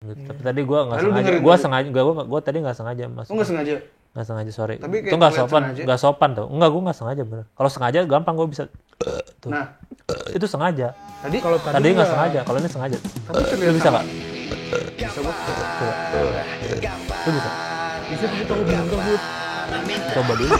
Gitu. Tapi tadi gue nggak sengaja. Gue tadi nggak sengaja masuk. Nggak sengaja? Nggak sengaja, sorry. Tapi itu nggak sopan, nggak sopan tuh. Enggak, gue nggak sengaja bener. Kalau sengaja gampang gue bisa. Tuh. Nah, itu sengaja. kalau tadi nggak sengaja, kalau ini sengaja. Lu bisa nggak? Bisa gue. Coba. Lu bisa? Bisa tapi tahu bingung gue. Coba dulu.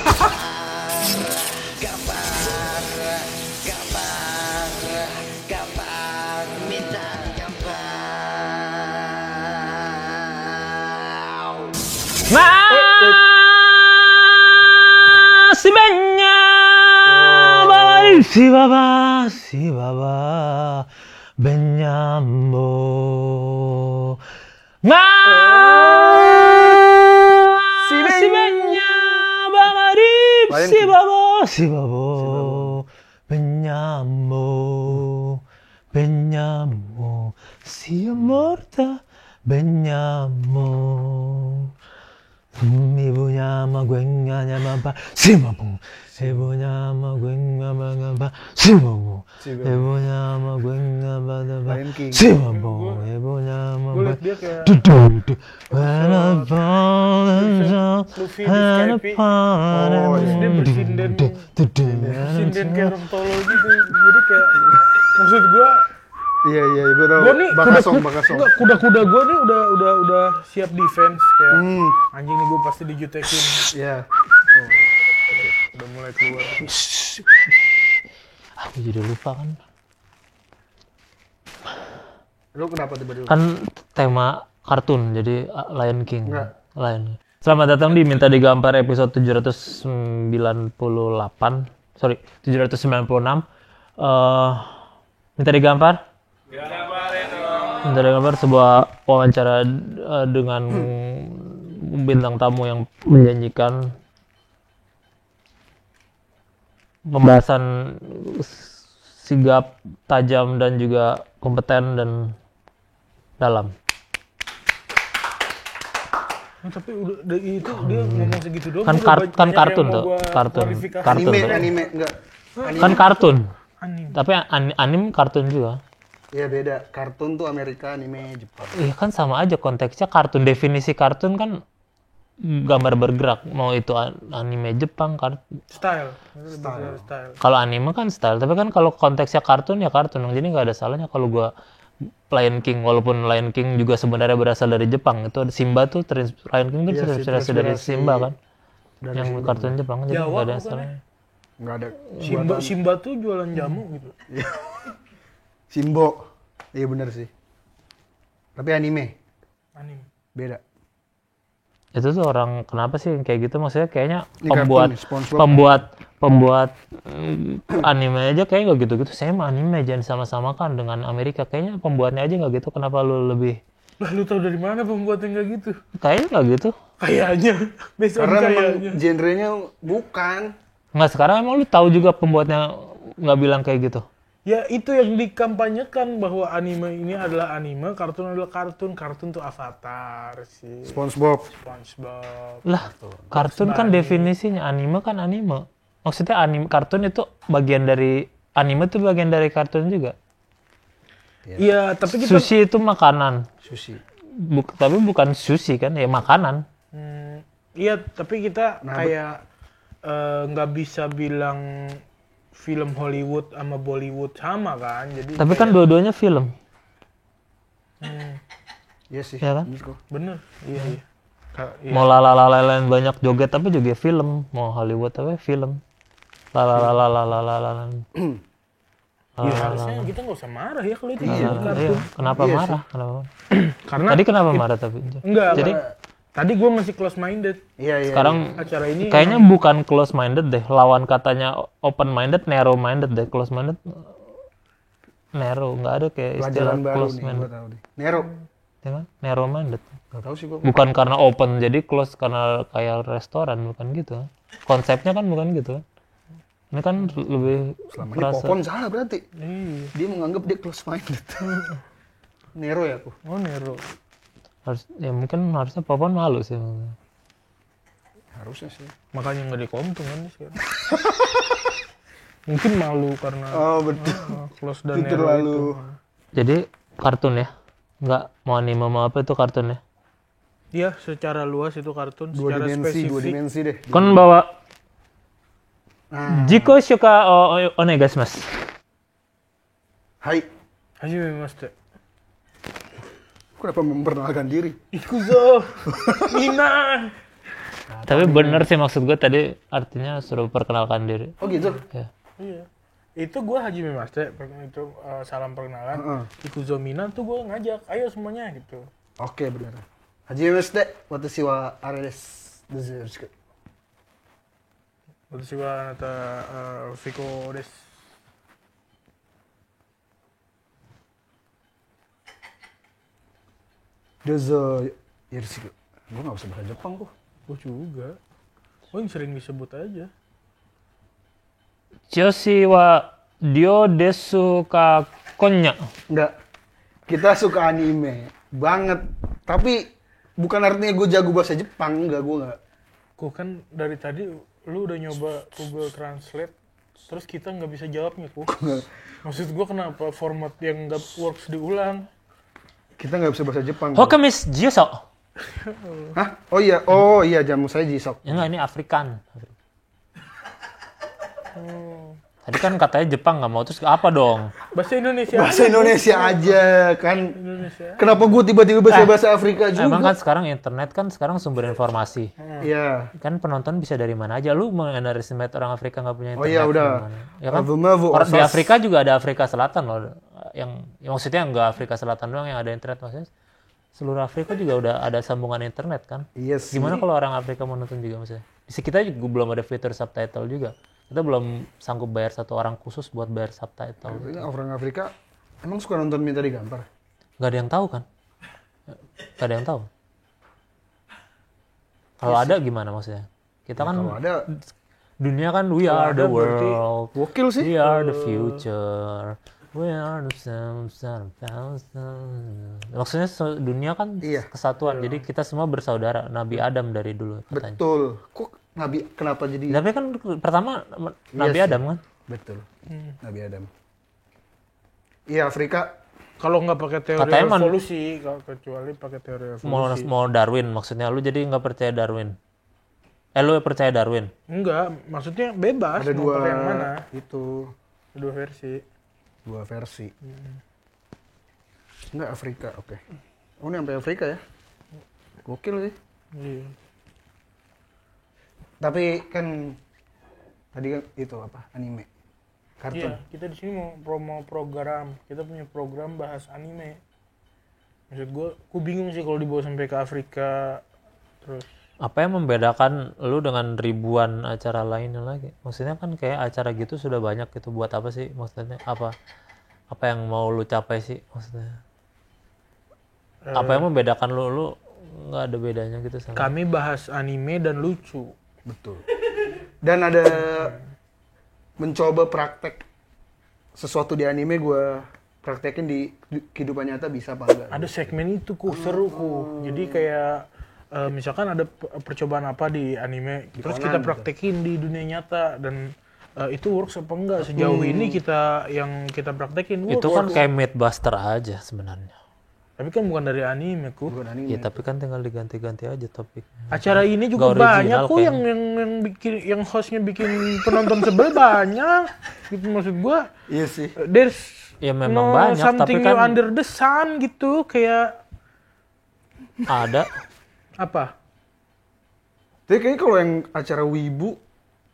Si baba benyambo si benya bamarip si babo benyambo si morta benyambo ibunya sama gue nyamapa si mabung ibunya sama gue nyamapa si mabung ibunya sama gue nyamapa si mabung ibunya sama gue dudu when I fall in love and upon dia bersinden kayak orang tolol gitu, jadi kayak maksud gue. Iya, gue tau. Bakasong. Kuda-kuda gue nih udah siap defense kayak anjing nih gue pasti dijutekin. Iya. Udah mulai keluar. Aku jadi lupa kan. Lu kenapa tiba-tiba? Kan tema kartun jadi Lion King. Enggak. Lion. Selamat datang di Minta Digampar episode 796. Minta Digampar. Minta Digampar sebuah wawancara dengan bintang tamu yang menjanjikan, pembahasan sigap, tajam dan juga kompeten dan dalam. Tapi udah itu dia ngomong segitu doang. Kan kartun tuh, kartun. Anime enggak. Kan kartun. Anime. Tapi anime kartun juga. Iya beda. Kartun tuh Amerika, anime Jepang. Iya kan sama aja konteksnya kartun. Definisi kartun kan gambar bergerak. Mau itu anime Jepang, kartun. Style. Kalau anime kan style. Tapi kan kalau konteksnya kartun ya kartun. Jadi nggak ada salahnya kalau gua Lion King. Walaupun Lion King juga sebenarnya berasal dari Jepang. Itu Simba tuh, Lion King tuh terinspirasi dari Simba kan. Yang Simba, kartun Jepang. Jadi nggak ada salahnya. Nggak ada. Simba tuh jualan jamu gitu. Simbo. Iya benar sih. Tapi anime. Beda. Itu tuh orang kenapa sih kayak gitu, maksudnya kayaknya pembuat anime aja kayak nggak gitu-gitu. Saya mah anime jangan sama-samakan dengan Amerika. Kayaknya pembuatnya aja nggak gitu. Kenapa lu lebih? Lah lu tahu dari mana pembuatnya nggak gitu? Kayaknya nggak gitu. Kayaknya. Karena memang genrenya bukan. Nggak, sekarang emang lu tahu juga pembuatnya nggak bilang kayak gitu. Ya itu yang dikampanyekan bahwa anime ini adalah anime, kartun adalah kartun. Kartun tuh Avatar sih. SpongeBob. Lah, kartun kan definisinya, anime kan anime. Maksudnya anime kartun itu bagian dari anime tuh bagian dari kartun juga. Iya, tapi kita sushi itu makanan. Sushi. Tapi bukan sushi kan, ya makanan. Iya, tapi kita kayak nggak bisa bilang film Hollywood sama Bollywood sama kan, jadi tapi kan dua-duanya film. Iya sih. Ya kan? Bener. Iya. Mau lain banyak joget tapi juga film. Mau Hollywood tapi film. Iya, harusnya kita nggak usah marah ya kalau itu kartun. Iya. Kenapa marah? Karena tadi kenapa marah tapi? Enggak. Jadi tadi gue masih close minded. Iya. Sekarang acara ini kayaknya bukan close minded deh. Lawan katanya open minded, narrow minded deh. Close minded, narrow. Nggak ada kayak istilah close minded. Narrow. Ya kan? Narrow minded. Nggak tahu sih gue. Bukan karena open jadi close karena kayak restoran, bukan gitu. Konsepnya kan bukan gitu. Ini kan lebih selama ini Popon salah berarti. Dia menganggap dia close minded. Narrow ya aku. Oh, narrow. Mungkin harusnya Popon malu sih. Harusnya sih. Makanya nggak dikontung kan sekarang. Mungkin malu karena betul. close dan narrow itu. Jadi kartun ya. Nggak mau anime mau apa itu kartunnya? Iya, secara luas itu kartun, Dua secara dimensi spesifik. deh. Kon bawa Nah, Jiko suka onegashimasu. hai. Hajime Master. Kenapa memperkenalkan diri? Ikuzo, Mina. Tapi bener sih maksud gue tadi artinya suruh perkenalkan diri. Oh gitu? Ya. Iya. Itu gue Hajime Master, itu salam perkenalan. Heeh. Ikuzo Mina tuh gue ngajak, ayo semuanya gitu. Oke, benar. Hajime Master, watashi wa are desu. Desu. Watashi wa anata Fiko desu. Dozo Yoroshiku. Gue gak bisa bahasa Jepang kok. Gue juga. Gue yang sering disebut aja. Choshi wa dio desu ka konya. Enggak. Kita suka anime. Banget. Tapi bukan artinya gue jago bahasa Jepang. Enggak, gue enggak. Kok kan dari tadi lu udah nyoba Google Translate, terus kita nggak bisa jawabnya, Ku. Maksud gue kenapa format yang nggak works diulang? Kita nggak bisa bahasa Jepang. Hokamis jiso. Hah? Oh iya, jamu saya Jisok. Ya enggak, ini Afrikan. Tadi kan katanya Jepang nggak mau, terus apa dong? Bahasa Indonesia. Bahasa Indonesia aja kan. Indonesia. Kenapa gue tiba-tiba bahasa Afrika juga? Emang kan sekarang internet kan sekarang sumber informasi. Iya. Kan penonton bisa dari mana aja. Lu mengunderestimate orang Afrika nggak punya Oh internet. iya udah. gimana? Ya kan? Avumavu Orang di osas. Afrika juga ada Afrika Selatan loh. Yang maksudnya nggak Afrika Selatan doang yang ada internet, maksudnya seluruh Afrika juga udah ada sambungan internet kan. Iya sih. Gimana kalau orang Afrika mau nonton juga maksudnya? Di kita juga belum ada fitur subtitle juga. Kita belum sanggup bayar satu orang khusus buat bayar subtitle. Artinya orang Afrika emang suka nonton minta digambar? Gak ada yang tahu kan? Gak ada yang tahu. Kalau ada gimana maksudnya? Kita kan Kalau ada dunia kan we are the ada berarti world. gokil sih. We are the future. We are the maksudnya dunia kan Iya. kesatuan. Jadi kita semua bersaudara. Nabi Adam dari dulu katanya. Betul. Kok Nabi kenapa jadi? Tapi kan pertama Nabi sih. Adam kan. Betul. Nabi Adam. Iya Afrika. Kalau nggak pakai teori Katanya man- evolusi, kecuali pakai teori evolusi. Mau Darwin maksudnya. Lu jadi nggak percaya Darwin? Lu percaya Darwin? Enggak, maksudnya bebas. Ada mau dua pakai yang mana? itu Dua versi. dua versi. Enggak Afrika, oke. Oh ini sampai Afrika ya? Gokil sih. Iya. Tapi kan tadi kan itu apa? Anime. Kartun. Iya, kita di sini mau promo program. Kita punya program bahas anime. Maksud gue bingung sih kalau dibawa sampai ke Afrika. Terus Apa yang membedakan lu dengan ribuan acara lainnya lagi? Maksudnya kan kayak acara gitu sudah banyak gitu, buat apa sih? Maksudnya apa yang mau lu capai sih maksudnya? Apa yang membedakan lu nggak ada bedanya gitu sama? kami bahas anime dan lucu. Betul. Dan ada mencoba praktek sesuatu di anime gue praktekin di kehidupan nyata bisa apa enggak? Ada segmen itu seru Jadi kayak misalkan ada percobaan apa di anime, terus Conan kita gitu. praktekin di dunia nyata dan itu works apa enggak? Sejauh ini yang kita praktekin Itu works. kan kayak Mythbuster aja sebenarnya. Tapi kan bukan dari anime Bukan anime. Ya tapi kan tinggal diganti-ganti aja topiknya. Acara ini juga Nggak original banyak kok kayaknya. yang bikin, yang hostnya bikin penonton sebel banyak. Gitu maksud gua. Iya sih. There's Ya memang banyak, tapi something kan new under the sun gitu, kayak ada. apa? Tapi kayaknya kalau yang acara wibu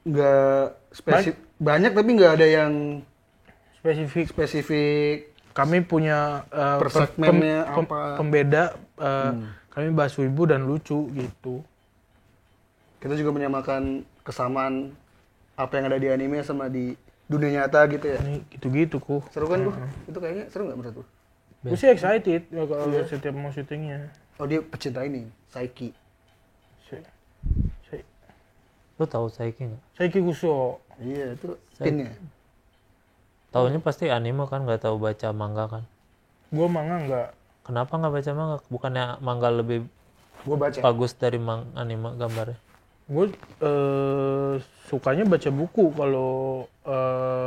nggak spesifik banyak tapi nggak ada yang Spesifik. spesifik. Kami punya Per segmennya apa? pembeda. Kami bahas wibu dan lucu gitu. Kita juga menyamakan kesamaan apa yang ada di anime sama di dunia nyata gitu ya. Ini gitu-gitu ku. Seru kan, Bu? Itu kayaknya seru nggak menurut lu? Gue sih excited ya, kalau setiap mau syutingnya. Oh, dia pecinta ini, Saiki. Lu tahu Saiki nggak? Saiki Kuso. Iya, itu pinnya. Taunya pasti anime kan, nggak tahu baca manga kan? Gue manga enggak. Kenapa nggak baca manga? Bukannya manga lebih Gua baca. bagus dari anime gambarnya? Gue sukanya baca buku kalau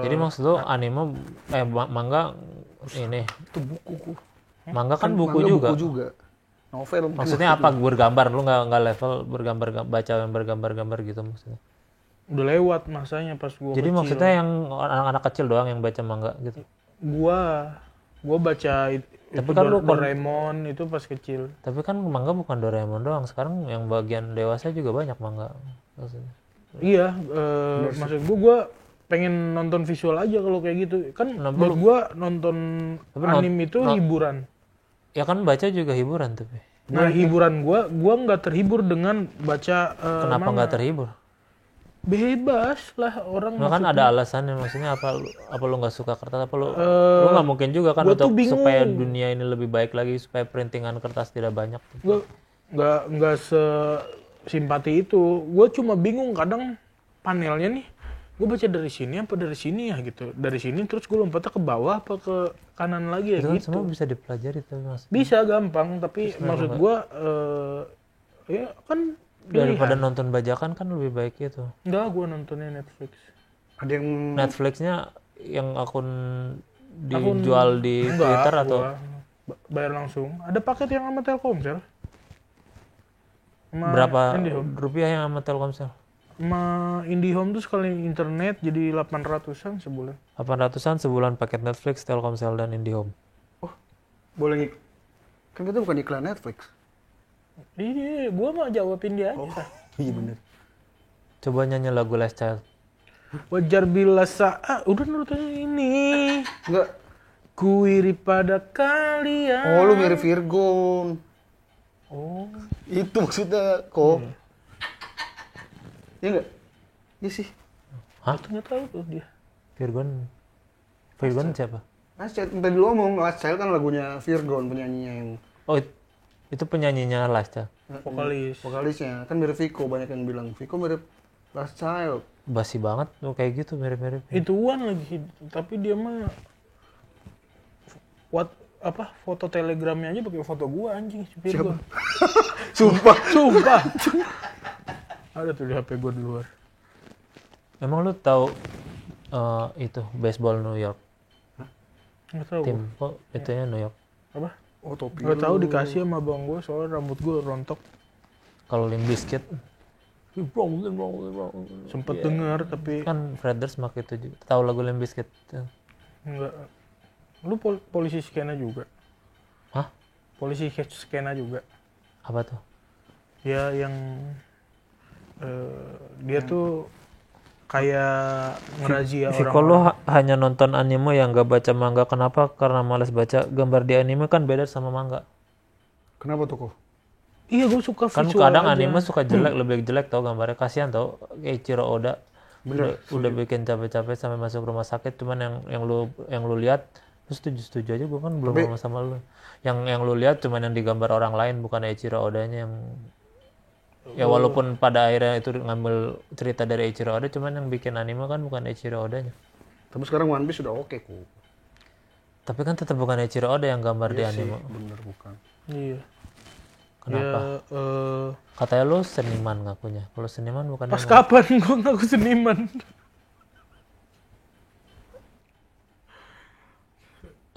Jadi maksud lu anime manga ini Itu buku ku. Manga kan buku Manga juga. buku juga. Novel. Maksudnya apa? Bergambar, lu nggak level baca yang bergambar-gambar gitu maksudnya. Udah lewat masanya pas gua Jadi kecil. maksudnya yang anak-anak kecil doang yang baca manga gitu. Gua baca Tapi kan lu Doraemon itu pas kecil. Tapi kan manga bukan Doraemon doang. Sekarang yang bagian dewasa juga banyak manga. Maksudnya. Iya, maksud gua pengen nonton visual aja kalau kayak gitu. Kan buat gua nonton anime itu hiburan. Ya kan baca juga hiburan tapi. Nah, hiburan gua nggak terhibur dengan baca Kenapa manga. nggak terhibur? Bebas lah orang. Nah, kan ada alasannya, maksudnya apa lu nggak suka kertas, apa lu nggak mungkin juga kan untuk supaya dunia ini lebih baik lagi, supaya printingan kertas tidak banyak. Gue nggak sesimpati itu. Gue cuma bingung kadang panelnya nih. Gue baca dari sini apa dari sini ya gitu. Dari sini terus gue lompatnya ke bawah apa ke kanan lagi ya Itu kan gitu. semua bisa dipelajari tapi mas. Bisa gampang tapi maksud gue ya kan Daripada nonton bajakan kan lebih baik itu. Enggak, gue nontonnya Netflix. Ada yang Netflixnya yang akun dijual di Twitter atau bayar langsung. Ada paket yang sama Telkomsel. berapa rupiah yang sama Telkomsel? Sama IndiHome tuh sekali internet jadi 800-an sebulan. 800-an sebulan paket Netflix, Telkomsel dan IndiHome. oh, boleh kan kita bukan iklan Netflix. Iya, gue mah jawabin dia aja. Iya bener. Coba nyanyi lagu Last Child. Wajar bila saat udah nurutannya ini. Enggak. Ku iri pada kalian. Oh, lu mirip Virgon. Oh, Itu maksudnya kok. Iya enggak? Iya sih. Hah? nggak tahu tuh dia. Virgon siapa? Last Child, tadi lu ngomong Last Child kan lagunya Virgon, penyanyinya yang Oh, itu penyanyinya Last Child. vokalisnya. Kan mirip Vico, banyak yang bilang Vico mirip Last Child. Basi banget tuh kayak gitu, mirip-mirip. Ituan lagi, tapi dia mah foto telegramnya aja pakai foto gua anjing si Virgon. Sumpah. Sumpah. Ada tuh di HP gua di luar. Emang lu tahu itu baseball New York? Nggak tahu. Tim kok itunya New York. Apa? Oh, topi. Nggak tahu dikasih sama bang gua soalnya rambut gua rontok. Kalau Limp Bizkit Sempet dengar tapi kan Fred Durst make itu juga. Tahu lagu Limp Bizkit? enggak. Lu polisi skena juga. Hah? Polisi skena juga. Apa tuh? Ya yang dia tuh kayak ngerazia orang. Kalau hanya nonton anime yang gak baca manga, kenapa? Karena malas baca. Gambar di anime kan beda sama manga. Kenapa tuh kok? Iya, gue suka Kan visual kadang aja. anime suka jelek, lebih jelek tau gambarnya. Kasihan tau Eiichiro Oda. Udah bikin capek-capek sampai masuk rumah sakit, cuman yang lu lihat lu setuju aja, gue kan belum ngomong sama lu. Yang lu lihat cuman yang digambar orang lain, bukan Eiichiro Odanya yang ya walaupun pada akhirnya itu ngambil cerita dari Eiichiro Oda, cuman yang bikin anime kan bukan Eiichiro Odanya. Tapi sekarang One Piece udah oke kok. Tapi kan tetap bukan Eiichiro Oda yang gambar di anime. Bener bukan. Iya. Kenapa? Ya, Katanya lu seniman ngakunya. Kalau seniman bukan pas kapan gue ngaku seniman?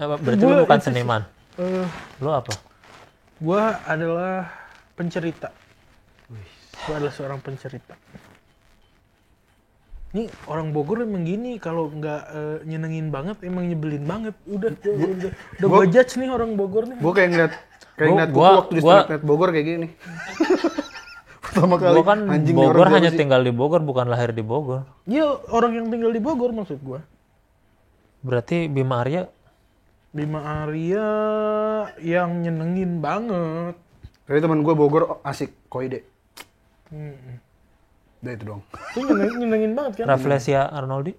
Berarti lu bukan seniman. Lu apa? Gue adalah pencerita. Gue adalah seorang pencerita. Nih orang Bogor emang gini, kalau nggak nyenengin banget emang nyebelin banget. Udah gue judge nih orang Bogor nih. Gue kayak ngeliat kuku waktu di Starnet Bogor kayak gini. Pertama kali. Gua kan anjing Bogor hanya tinggal di Bogor, bukan lahir di Bogor. Iya, orang yang tinggal di Bogor maksud gue. Berarti Bima Arya? Bima Arya yang nyenengin banget. Dari teman gue Bogor asik, Koide. Udah itu dong. Itu nyenengin banget kan? Rafflesia Arnoldi?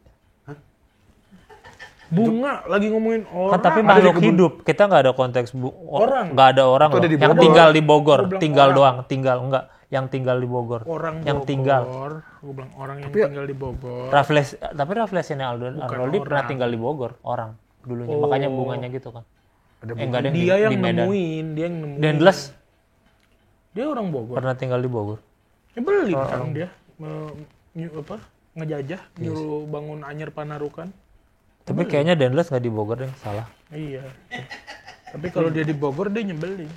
Bunga lagi ngomongin orang. Kan tapi makhluk hidup, kita nggak ada konteks Orang. nggak ada orang loh. Yang tinggal di Bogor, tinggal orang. doang, tinggal enggak. Yang tinggal di Bogor. Orang yang Bogor. tinggal. Gue bilang orang yang tinggal di Bogor. Tapi Rafflesia Arnoldi pernah tinggal di Bogor, orang dulunya. Makanya bunganya gitu kan. Ada Ada Dia yang di Medan. nemuin, dia yang nemuin. Dendles Dia orang Bogor. pernah tinggal di Bogor. Ya beli sekarang dia ngejajah, nyuruh bangun Anyer Panarukan. Tapi kayaknya Dendles nggak di Bogor deh, salah. Iya. Tapi kalau dia di Bogor dia nyebelin.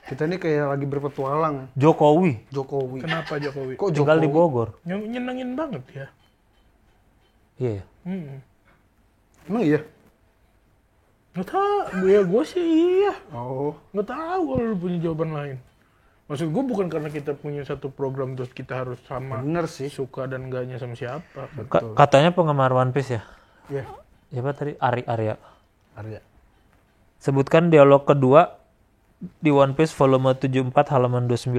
Kita ini kayak lagi berpetualang. Jokowi Jokowi. Kenapa Jokowi? Kok tinggal Jokowi? di Bogor. Nyenengin banget ya. Iya ya. Emang iya? Nggak tahu, ya gue sih iya. Oh. Nggak tahu kalau lu punya jawaban lain. Maksud gue bukan karena kita punya satu program terus kita harus sama Bener sih. suka dan enggaknya sama siapa. Katanya penggemar One Piece ya. Iya. Siapa tadi? Arya. Arya. Sebutkan dialog kedua di One Piece volume 74 halaman 29.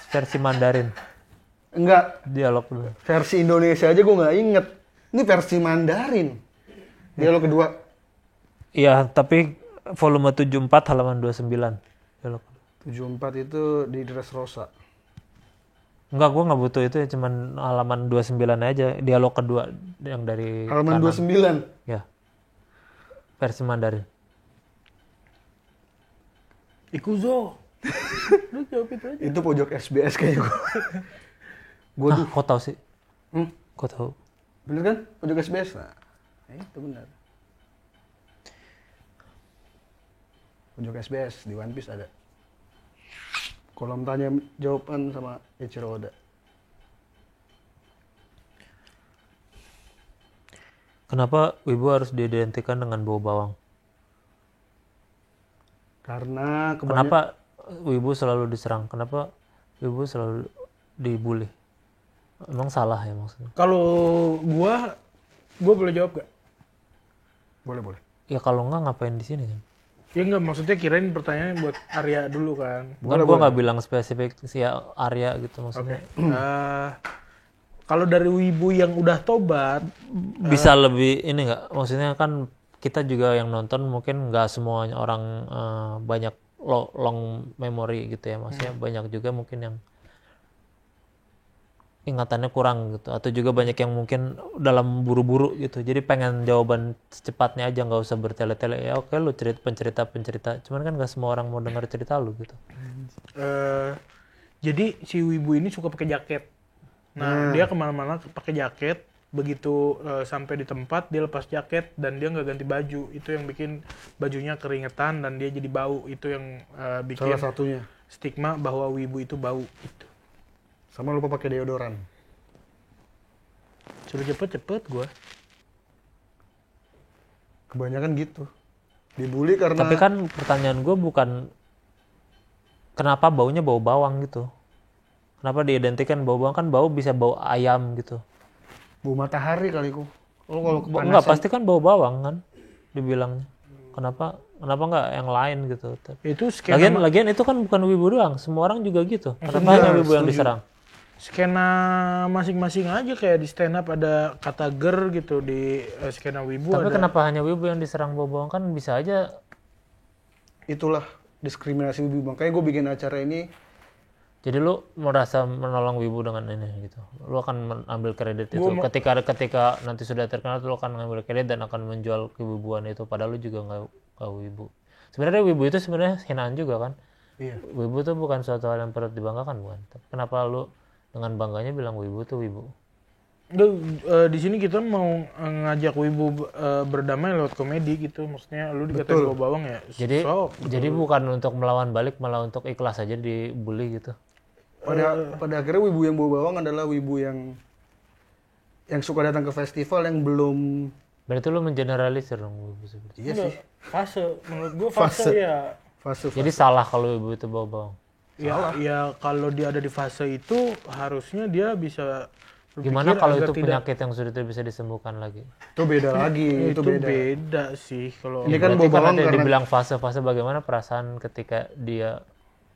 Versi Mandarin. Enggak. Dialog kedua. Versi Indonesia aja gue nggak inget. Ini versi Mandarin. Dialog kedua. Iya, tapi volume 74 halaman 29. Dialog kedua. 74 itu di Dressrosa. Enggak, gue nggak butuh itu ya, cuman halaman 29 aja. Dialog kedua yang dari Halaman kanan. 29. Ya. Versi Mandarin. Ikuzo. Lu jawab itu aja. Itu pojok SBS kayaknya gue. Gue Ah, kok tahu sih? Kok tahu? Bener kan? Pojok SBS. Nah, itu benar. Pojok SBS di One Piece ada. Kolom tanya jawaban sama Eiichiro Oda. Kenapa Wibu harus diidentikan dengan bau bawang? Karena Kenapa Wibu selalu diserang? Kenapa Wibu selalu dibully? Emang salah ya maksudnya? Kalau gua boleh jawab gak? Boleh. Ya kalau enggak ngapain di sini kan? Ya enggak, maksudnya kirain pertanyaannya buat Arya dulu kan. Bukan gua nggak bilang spesifik si Arya gitu maksudnya. Kalau dari wibu yang udah tobat, Bisa lebih ini nggak? Maksudnya kan kita juga yang nonton mungkin nggak semuanya orang banyak long memory gitu ya. Maksudnya banyak juga mungkin yang ingatannya kurang gitu, atau juga banyak yang mungkin dalam buru-buru gitu, jadi pengen jawaban secepatnya aja, nggak usah bertele-tele. Ya oke, lu pencerita cuman kan nggak semua orang mau dengar cerita lu gitu. jadi si wibu ini suka pakai jaket. Nah dia kemana-mana pakai jaket, begitu sampai di tempat dia lepas jaket dan dia nggak ganti baju, itu yang bikin bajunya keringetan dan dia jadi bau. Itu yang bikin salah satunya. stigma bahwa wibu itu bau gitu. Sama lupa pakai deodoran. Suruh cepet gua. Kebanyakan gitu. Dibully karena. Tapi kan pertanyaan gue bukan kenapa baunya bau bawang gitu. Kenapa diidentikan bau bawang? Kan bau bisa bau ayam gitu. Bau matahari kali ku. Kalau kepanasan. Enggak, pasti kan bau bawang kan dibilangnya. Kenapa nggak yang lain gitu? Itu skena Lagian itu kan bukan wibu doang, semua orang juga gitu. Kenapa hanya wibu yang diserang? skena masing-masing aja, kayak di stand up ada kata ger gitu, di skena wibu Tapi ada. kenapa hanya wibu yang diserang bau bawang? Kan bisa aja. Itulah diskriminasi wibu. Makanya gue bikin acara ini. Jadi lu merasa menolong wibu dengan ini gitu. Lu akan mengambil kredit itu. Ketika nanti sudah terkenal, lu akan mengambil kredit dan akan menjual kewibuan itu. Padahal lu juga nggak wibu. Sebenarnya wibu itu sebenarnya hinaan juga kan. Iya. Wibu tuh bukan suatu hal yang perlu dibanggakan, bukan? Kenapa lu dengan bangganya bilang wibu tuh wibu? Di sini kita mau ngajak wibu berdamai lewat komedi gitu. Maksudnya lu dikatain bau bawang ya. Jadi bukan untuk melawan balik, malah untuk ikhlas aja dibully gitu. Pada akhirnya wibu yang bawa bawang adalah wibu yang suka datang ke festival yang belum. Berarti lu mengeneralisir dong wibu seperti itu. Iya sih. Fase, menurut gua fase ya. Fase. Jadi salah kalau wibu itu bawa bawang. Ya kalau dia ada di fase itu harusnya dia bisa berpikir. Gimana kalau agar itu penyakit yang sudah tidak bisa disembuhkan lagi? Itu beda lagi. itu beda sih kalau Ini kan Berarti bawa bawang nanti karena dibilang fase-fase, bagaimana perasaan ketika dia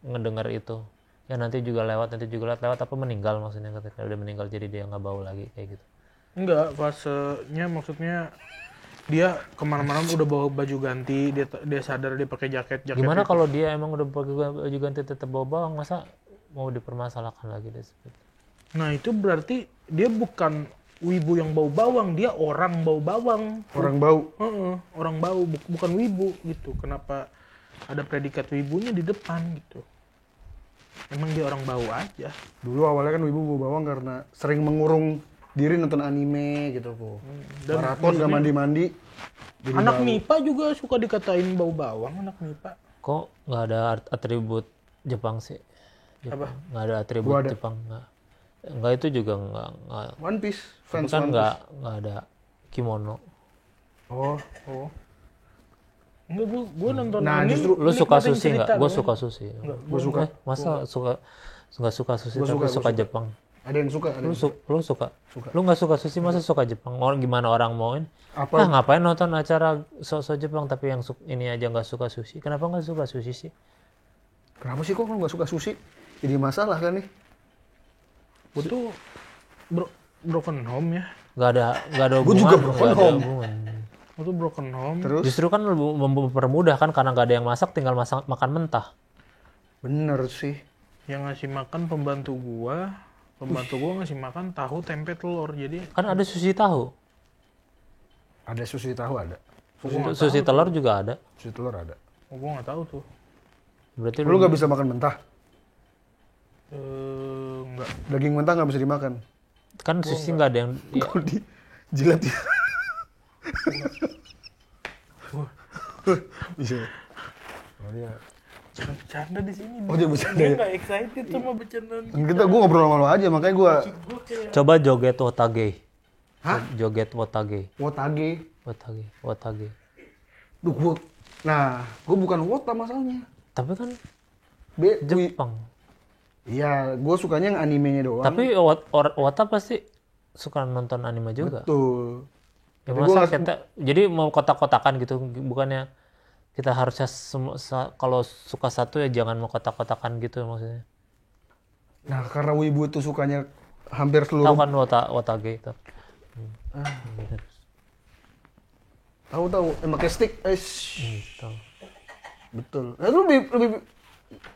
ngedengar itu? Ya nanti juga lewat apa meninggal, maksudnya ketika udah meninggal jadi dia nggak bau lagi kayak gitu. enggak, fasenya maksudnya dia kemana-mana udah bawa baju ganti, dia sadar dia pakai jaket Gimana itu. kalau dia emang udah pakai baju ganti tetap bau bawang, masa mau dipermasalahkan lagi deh seperti itu? Nah itu berarti dia bukan wibu yang bau bawang, dia orang bau bawang. orang bau. Orang bau, bukan wibu gitu. Kenapa ada predikat wibunya di depan gitu? Emang dia orang bau aja. Dulu awalnya kan wibu bawa bawang karena sering mengurung diri nonton anime gitu kok. Dan Maraton gak mandi-mandi. Anak MIPA juga suka dikatain bau bawang, anak MIPA. Kok nggak ada atribut Jepang sih? Apa? Nggak ada atribut Gua ada. Jepang nggak itu juga nggak One Piece, tapi fans kan One nggak ada kimono. Oh. Enggak, gua nonton Nah, anime. justru Lu suka nikmatin sushi nggak? cerita Gue doang. suka sushi. Gua suka. Masa nggak suka sushi Gua tapi suka, suka gua suka. Jepang? Ada yang suka, ada Lu, yang suka. lu suka? Lu nggak suka sushi masa suka Jepang? Orang gimana orang mauin? Apa? Nah ngapain nonton acara sok-sok Jepang tapi yang ini aja nggak suka sushi? Kenapa nggak suka sushi sih? Kenapa sih kok lu nggak suka sushi? Jadi masalah kan nih? Gua tuh broken home ya. Nggak ada Gua hubungan. juga broken nggak ada home. hubungan. Gua tuh broken home. Terus? Justru kan lebih mempermudah kan karena nggak ada yang masak, tinggal makan mentah. Bener sih. Yang ngasih makan pembantu gua ngasih makan tahu, tempe, telur. Jadi Kan ada sushi tahu, Ada sushi tahu ada. sushi telur juga ada. Sushi telur ada. gua nggak tahu tuh. Berarti Lu nggak bisa makan mentah. Enggak. Daging mentah nggak bisa dimakan. kan sushi nggak ada yang Kalau di jilat ya. Bisa. Oh iya. Jangan bercanda di sini. Oh, dia bercanda Dia ya? nggak excited sama bercandaan. Kita gue ngobrol sama lo aja, makanya gue Gua kayak coba joget wotage. Hah? Joget wotage. wotage. Wotage. Duh, nah, gue bukan wota masalahnya. Tapi kan Be, Jepang. iya, gue sukanya yang animenya doang. Tapi Wata pasti suka nonton anime juga. Betul. Ya, Tapi masa gua nggak- kita jadi mau kotak-kotakan gitu, bukannya kita harusnya kalau suka satu ya jangan mau kotak-kotakan gitu maksudnya. Nah, karena Wibu tuh sukanya hampir Tahu seluruh. kan Wotage itu. Tahu, emang kayak stick. Gitu. Betul. Nah, lu lebih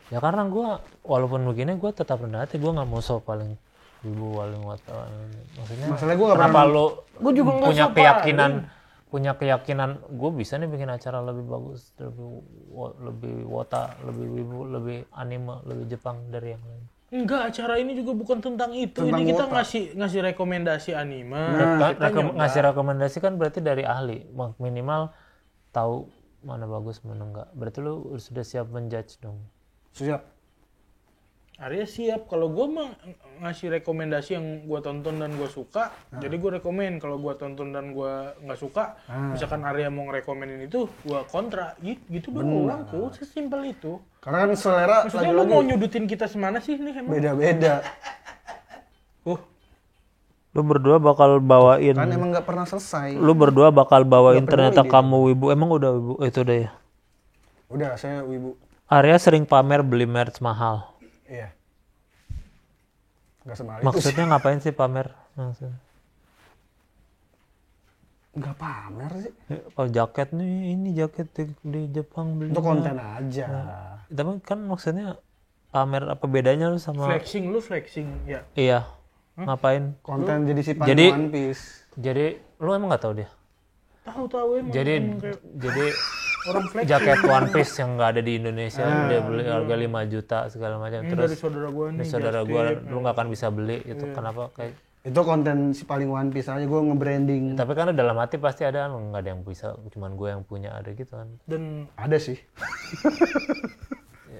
Ya karena gue walaupun begini gue tetap rendah hati, gue nggak mau so paling ibu paling Wata. Maksudnya Masalahnya gua nggak kenapa pernah- lu Gua juga nggak punya so keyakinan gue bisa nih bikin acara lebih bagus, lebih Wata, lebih wibu, lebih anime, lebih Jepang dari yang lain. enggak, acara ini juga bukan tentang itu. Tentang Ini kita wota. ngasih rekomendasi anime. Ngasih rekomendasi kan berarti dari ahli, minimal tahu mana bagus mana enggak. Berarti lu sudah siap menjudge dong. siap. Arya siap. Kalau gue mah ngasih rekomendasi yang gue tonton dan gue suka, jadi gue rekomen. Kalau gue tonton dan gue nggak suka, misalkan Arya mau ngerekomenin itu, gue kontra. Gitu doang tuh, sesimpel itu. Karena kan selera Maksudnya lu mau lagi-lagi nyudutin kita semana sih nih emang? beda-beda. Lu berdua bakal bawain Kan emang nggak pernah selesai. Lu berdua bakal bawain Nggak ternyata peduli kamu wibu. Emang udah wibu? Itu udah ya. Udah, saya Wibu. Arya sering pamer beli merch mahal. Iya. Nggak semahal itu sih. Maksudnya ngapain sih pamer? Maksudnya. Nggak pamer sih. Oh jaket nih, ini jaket di Jepang beli. Itu konten aja. Tapi kan maksudnya pamer apa bedanya lu sama? Flexing, lu flexing, ya. Iya. Ngapain? Konten jadi si Jadi- One Piece. Jadi lu emang nggak tahu dia? Tahu emang. Jadi emang kayak jadi orang flexing. jaket One Piece yang nggak ada di Indonesia dia beli harga 5 juta segala macam. Ini Terus dari saudara gue nih. ini saudara just gua tip. lu nggak akan bisa beli itu kenapa kayak Itu konten si paling One Piece aja, gue nge-branding. tapi kan dalam hati pasti ada nggak ada yang bisa cuman gue yang punya ada gitu kan. Dan Ada sih.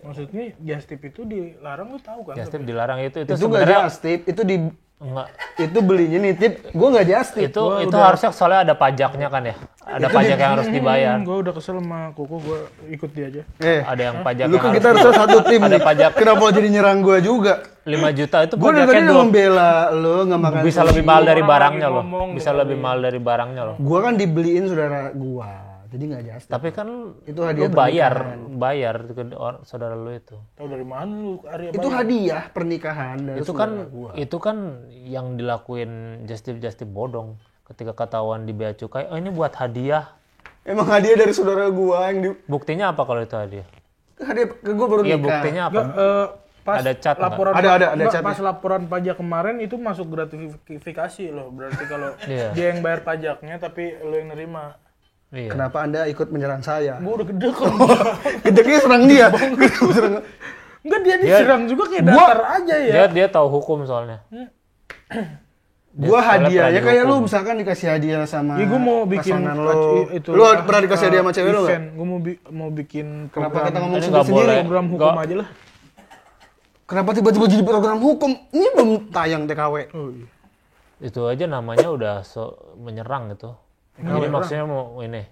maksudnya just tip itu dilarang, lu tahu kan? Ya Steve dilarang itu Itu nggak sebenarnya just tip, itu di enggak itu belinya nitip. Gue nggak just tip. itu harusnya soalnya ada pajaknya kan ya. Ada pajak yang harus dibayar. Gue udah kesel sama Koko, gue ikut dia aja. Ada yang pajak Lu yang kan harus kita harusnya satu tim ada nih. pajak. Kenapa jadi nyerang gue juga? 5 juta itu Gue dari tadi pajaknya udah membela lu nggak makan. bisa lebih mahal dari Orang barangnya lagi loh. ngomong, Bisa lebih mahal dari barangnya loh. Gue kan dibeliin saudara gue, jadi nggak just tip. Tapi kan Itu hadiah lu bayar ke saudara lu itu. Tahu dari mana lu, Arya? Itu hadiah pernikahan dari Itu kan yang dilakuin just tip bodong ketika ketahuan di bea cukai, oh ini buat hadiah. Emang hadiah dari saudara gue yang di Buktinya apa kalau itu hadiah? hadiah ke gue baru Iya nikah. buktinya apa? Pas Ada cat nggak? laporan Ada Nggak, cat. pas laporan pajak kemarin itu masuk gratifikasi loh. Berarti kalau Iya. dia yang bayar pajaknya tapi lu yang nerima. Iya. Kenapa Anda ikut menyerang saya? Gue udah gede kok. Gedeknya serang dia. Serang- Enggak, dia diserang juga kayak datar aja ya. Dia tahu hukum soalnya. Gua hadiahnya pernah kayak lu dihukum. misalkan dikasih hadiah sama Iya, gue mau bikin pasangan lo. itu. Lu pernah dikasih hadiah sama cewek lu nggak? Gue mau bikin Kenapa program, kita ngomong Ini sendiri nggak sendiri? boleh. program hukum Nggak. aja lah. Kenapa tiba-tiba jadi program hukum? Ini belum tayang TKW. Oh iya. Itu aja namanya udah menyerang gitu. Jadi maksudnya mau ini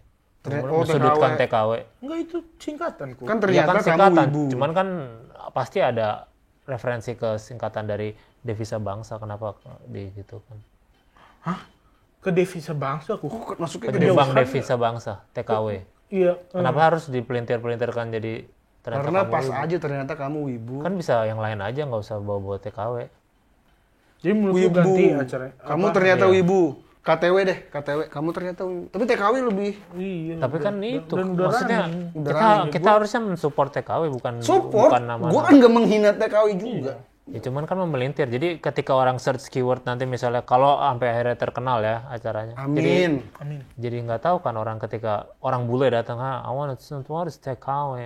sudutkan TKW. Enggak, itu singkatan kok. Kan Ya ternyata kan kamu singkatan, ibu. cuman kan pasti ada referensi ke singkatan dari devisa bangsa, kenapa gitu kan. Hah? Ke devisa bangsa aku. Masuknya ke Penyumbang devisa bangsa, TKW. Iya. Kenapa harus dipelintir-pelintirkan jadi ternyata karena kamu pas wibu? aja ternyata kamu wibu. Kan bisa yang lain aja, nggak usah bawa-bawa TKW. Jadi menurut lu Wibu. ganti acaranya. Kamu Apa? ternyata Iya. wibu. KTW deh, KTW. Kamu ternyata wibu. Tapi TKW lebih Iya. Tapi kan itu dan udah maksudnya running. kita harusnya mensupport TKW bukan support. bukan nama. Gua kan gak menghina TKW juga. Ya cuman kan memelintir. Jadi ketika orang search keyword nanti misalnya kalau sampai akhirnya terkenal ya acaranya. Amin. Amin. Jadi nggak tahu kan orang ketika orang bule datang, I want to TKW.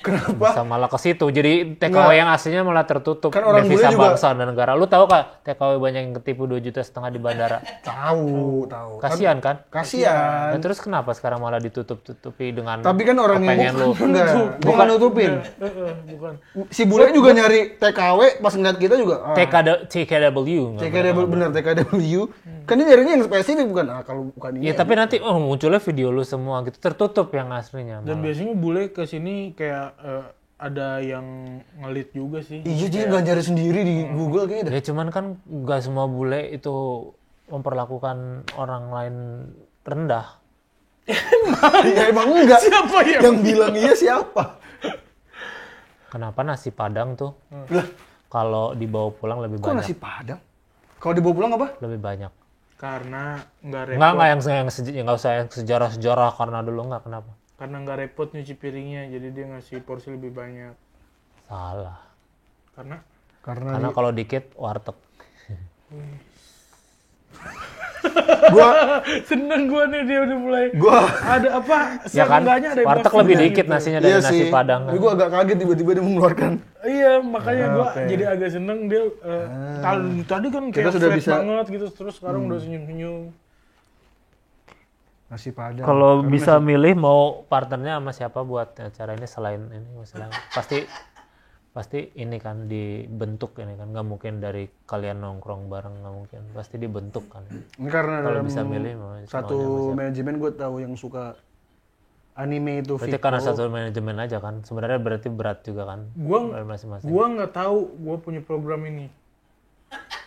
Kenapa? Bisa malah ke situ. Jadi TKW yang aslinya malah tertutup. Kan orang devisa bule juga- bangsa dan negara. Lu tahu kah TKW banyak yang ketipu 2,5 juta di bandara? Tahu. Kasihan kan? Kasihan. Dan terus kenapa sekarang malah ditutup-tutupi dengan Tapi kan orang yang kepengen lu? enggak, gua nggak nutupin. Bukan. Si bule juga nyari TKW pas ngeliat kita juga. TKW. TKW bener TKW. Kan dia nyarinya yang spesifik bukan kalau bukan ini. Ya tapi nanti munculnya video lu semua gitu tertutup yang aslinya. Dan malah. biasanya bule ke sini kayak ada yang ngelit juga sih. Iya, dia nggak nyari sendiri di Google kayaknya. Ya cuman kan nggak semua bule itu memperlakukan orang lain rendah. Ya emang enggak. Siapa ya? Yang bilang iya siapa? Kenapa nasi Padang tuh Lah, kalau dibawa pulang lebih kok banyak? nasi Padang? Kalau dibawa pulang apa? Lebih banyak. Karena nggak repot. Enggak nggak usah yang sejarah-sejarah karena dulu nggak kenapa? Karena nggak repot nyuci piringnya, jadi dia ngasih porsi lebih banyak. Salah. Karena Karena kalau dikit warteg. Gua seneng gua nih dia udah mulai. gua Ada apa? Ya kan? Seenggaknya ada Warteg buffnya lebih gitu. dikit nasinya dari iya nasi sih. Padang. Tapi gua agak kaget tiba-tiba dia mengeluarkan. Iya, makanya gua Oke. jadi agak seneng dia tadi kan Kita kayak sudah flat bisa- banget gitu, terus sekarang udah senyum-senyum. Nasi Padang. Kalau bisa milih mau partnernya sama siapa buat acara ini selain ini misalnya pasti ini kan dibentuk ini kan nggak mungkin dari kalian nongkrong bareng nggak mungkin pasti dibentuk kan. Ini karena Kalau dalam bisa milih mau satu manajemen gue tahu yang suka anime itu berarti karena satu manajemen aja kan sebenarnya berarti berat juga kan Gua masing-masing. gua nggak tahu gua punya program ini.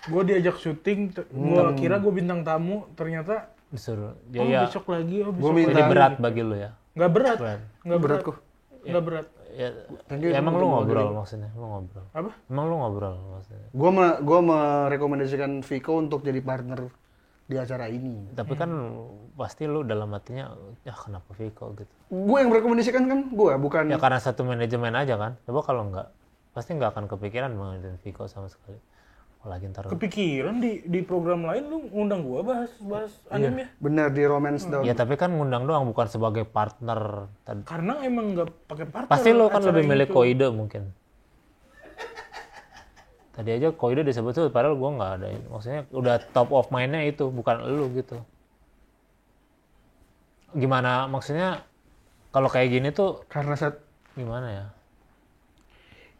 Gua diajak syuting, gua kira gua bintang tamu, ternyata Disuruh oh ya besok lagi, oh Gua besok minta- jadi lagi. berat bagi lu ya. Nggak berat, Berat. nggak berat kok. nggak berat. Ya, ya emang lu ngobrol maksudnya lu ngobrol. Apa? Emang lu ngobrol maksudnya. Gue merekomendasikan Viko untuk jadi partner di acara ini. Tapi kan pasti lu dalam hatinya ya kenapa Viko gitu. Gue yang merekomendasikan kan gue, bukan. Ya karena satu manajemen aja kan. Coba kalau enggak, pasti nggak akan kepikiran mengadain Viko sama sekali. Apalagi ntar. Kepikiran di program lain lu ngundang gua bahas anime. Bener di Romance Down. Ya tapi kan ngundang doang bukan sebagai partner. Karena emang nggak pakai partner. Pasti lu kan acara lebih milih itu. Koide mungkin. Tadi aja Koide disebut tuh padahal gua nggak ada. Maksudnya udah top of mind-nya itu bukan elu gitu. Gimana maksudnya kalau kayak gini tuh Karena saat gimana ya?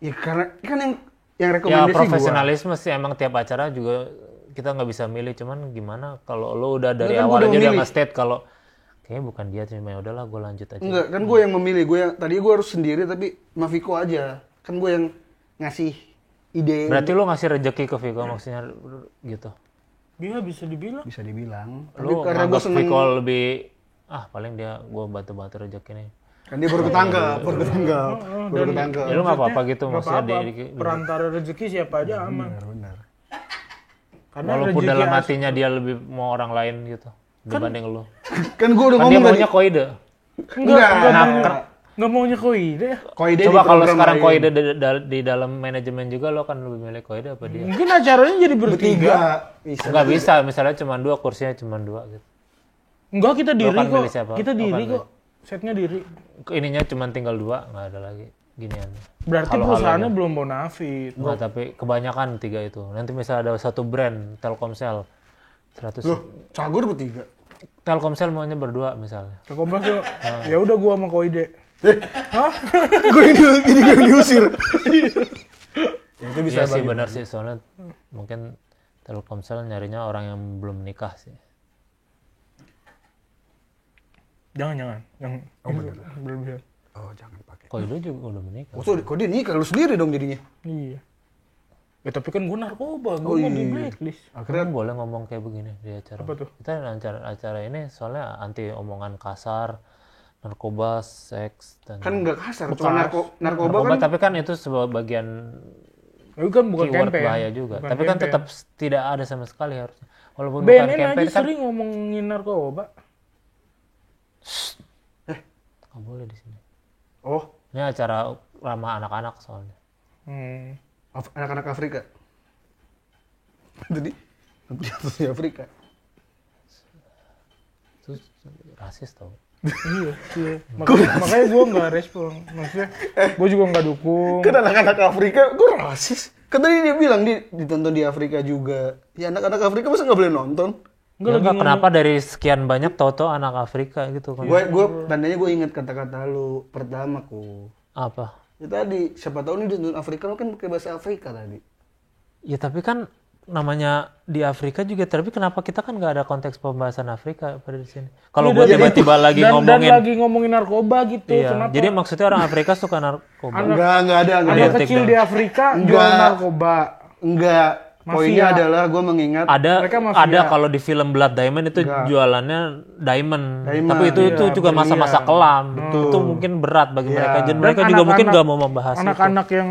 ya karena kan yang Ya rekomendasi gue. profesionalisme sih emang tiap acara juga kita nggak bisa milih cuman gimana kalau lo udah dari Kan gua awal udah aja udah memilih. nge-state kalau kayaknya bukan dia cuma ya udahlah gue lanjut aja. Enggak, kan gue yang memilih. Tadi gue harus sendiri tapi sama Viko aja. Kan gue yang ngasih ide. Berarti lo ngasih rejeki ke Viko maksudnya gitu. Dia bisa dibilang. Bisa dibilang. Tapi Lo karena gue nganggap seneng. Viko lebih paling dia gue bantu-bantu rejeki nih. Kan dia baru ketangkap, baru ketangkap. Baru ketangkap. Ya lo nggak apa-apa gitu Nggak maksudnya apa-apa, perantara rezeki siapa aja aman. Benar. Karena walaupun rezeki dalam hatinya dia lebih mau orang lain gitu dibanding lo. Kan gue udah Kan dia ngomong tadi. maunya Koide. nggak maunya Koide. Koide Coba di kalau program sekarang lain. Koide di dalam manajemen juga lo kan lebih milih Koide apa dia? Mungkin acaranya jadi bertiga. Bertiga. Bisa. Nggak bisa, misalnya cuma 2 kursinya cuma 2 gitu. Enggak, kita diri kan kok. milih siapa? Kita Lo diri kan kok. Setnya diri. Ininya cuma tinggal 2, nggak ada lagi. ginian. Berarti Halo-halonya. perusahaannya belum bonafit. Enggak, tapi kebanyakan 3 itu. Nanti misalnya ada satu brand Telkomsel 100. Loh, cagur bertiga. Telkomsel maunya berdua misalnya. Telkomsel tuh, ya udah gua sama Koide. Gue ini gue diusir. Ya, itu bisa Iya sih bagi. benar sih, soalnya mungkin Telkomsel nyarinya orang yang belum nikah sih. Jangan. Yang berlebihan. Oh, jangan pakai. Kok itu juga udah menikah. Kok dia nikah lu sendiri dong jadinya. Iya. Ya tapi kan gua narkoba, gua mau di blacklist. Akhirnya boleh ngomong kayak begini di acara. Apa tuh? Kita acara ini soalnya anti omongan kasar, narkoba, seks dan Kan enggak kasar, cuma narkoba kan. tapi kan itu sebuah bagian Itu kan bukan keyword campaign. bahaya juga. Bukan Tapi kan campaign. tetap tidak ada sama sekali harusnya. Walaupun bukan BNN campaign aja kan sering ngomongin narkoba. nggak boleh di sini. Oh, Ini acara ramah anak-anak soalnya. anak-anak Afrika. Jadi di Afrika. Itu rasis tau. Iya. Makanya gue nggak respon. Maksudnya, gue juga nggak dukung. Kan anak-anak Afrika, gue rasis. Kan tadi dia bilang ditonton di Afrika juga. Ya anak-anak Afrika masa nggak boleh nonton? Enggak, kenapa dari sekian banyak tau-tau anak Afrika gitu kan? Tandanya gue inget kata-kata lu pertama ku. Apa? Ya tadi, siapa tahu nih ditonton Afrika lo kan pakai bahasa Afrika tadi. Ya tapi kan namanya di Afrika juga, tapi kenapa kita kan nggak ada konteks pembahasan Afrika pada di sini? Kalau gue tiba-tiba lagi dan ngomongin, lagi ngomongin narkoba gitu. iya. Kenapa? Jadi maksudnya orang Afrika suka narkoba. Enggak ada. Anak Identik kecil dong. di Afrika jual Enggak. narkoba. Enggak. Mafia. Poinnya adalah gue mengingat Mereka mafia. Ada kalau di film Blood Diamond itu Enggak. jualannya diamond. Diamond, Tapi itu iya, juga masa-masa kelam. Itu mungkin berat bagi mereka. Jadi mereka juga mungkin nggak mau membahas itu. Anak-anak yang